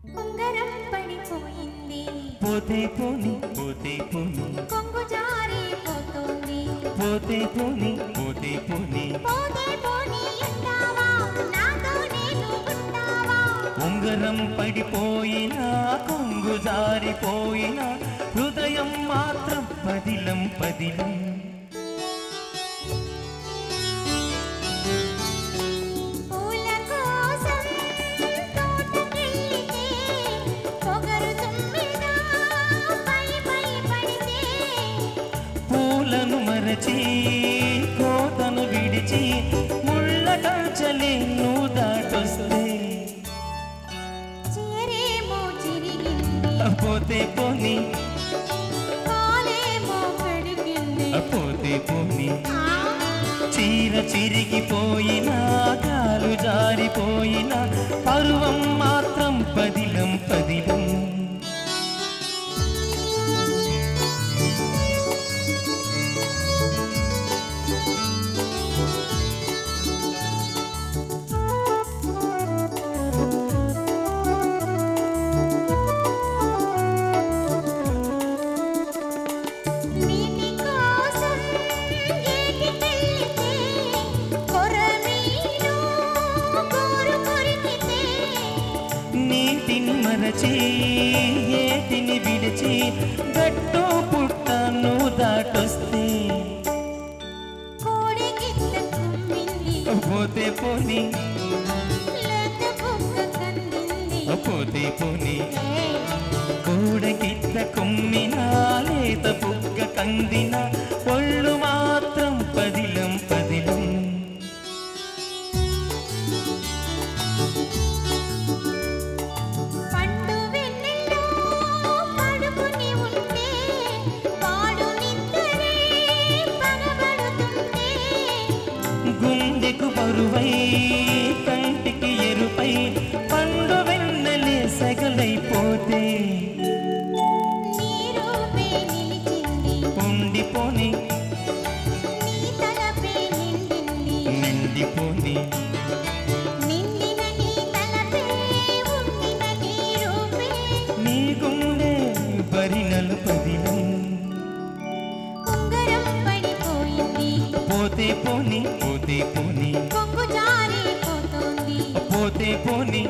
ఉంగరం పడిపోయింది, పోతే పోని పోతే పోని, కొంగు జారిపోతుంది, పోతే పోని పోతే పోని, పోతే పోని అంటావా, నాతో నేను ఉంటావా? ఉంగరం పడిపోయినా కొంగు జారిపోయినా హృదయం మాత్రం పదిలం పదిలం. పూల కోసం తోటకెళ్ళితే పొగరు తుమ్మెద పై పై పడితే, పూలను మరచి కోతను విడిచి ముళ్ళ కంచెలే నువ్వు దాటొస్తే, చీరేమో చిరిగింది, పోతే పోని కాలేమో కడిగింది, పోతే పోని, ఆ చీర చిరిగిపోయినా కాలు జారిపోయినా పరువం మాత్రం పదిలం పదిలం. నీటి కోసం ఏటికెళ్ళితే కొరమీను కోరు కొరికితే, నీటిని మరచి ఏటిని విడిచి గట్టు పుట్ట నువ్వు దాటొస్తే, కోడిగిత్త కుమ్మింది, పోతే పోని లేత బుగ్గ కందింది, పోతే పోని, ఏ కూడగిట్ల కుమ్మినా లేత బుగ్గ కందిన ఒళ్ళు మాత్రం పదిలం పదిలం. పండు వెన్నెల్లో పడుకుని ఉంటే వాడు నిద్రే పగబడుతుంటే, గుండెకు బరువై కంటికి ఎరుపై పండు వెన్నెలే సగలైపోతే, నీ రూపే నిలిచింది, ఉండిపోని నీ తలపే నిండింది, నిండిపోని, నిండిన నీ తలపే ఉండిన నీ రూపే, నీ గుండె బరినలు పదిలం. ఉంగరం పడిపోయింది, పోతే పోని పోతే పోని, కొంగు జారిపోతుంది, పోతే పోని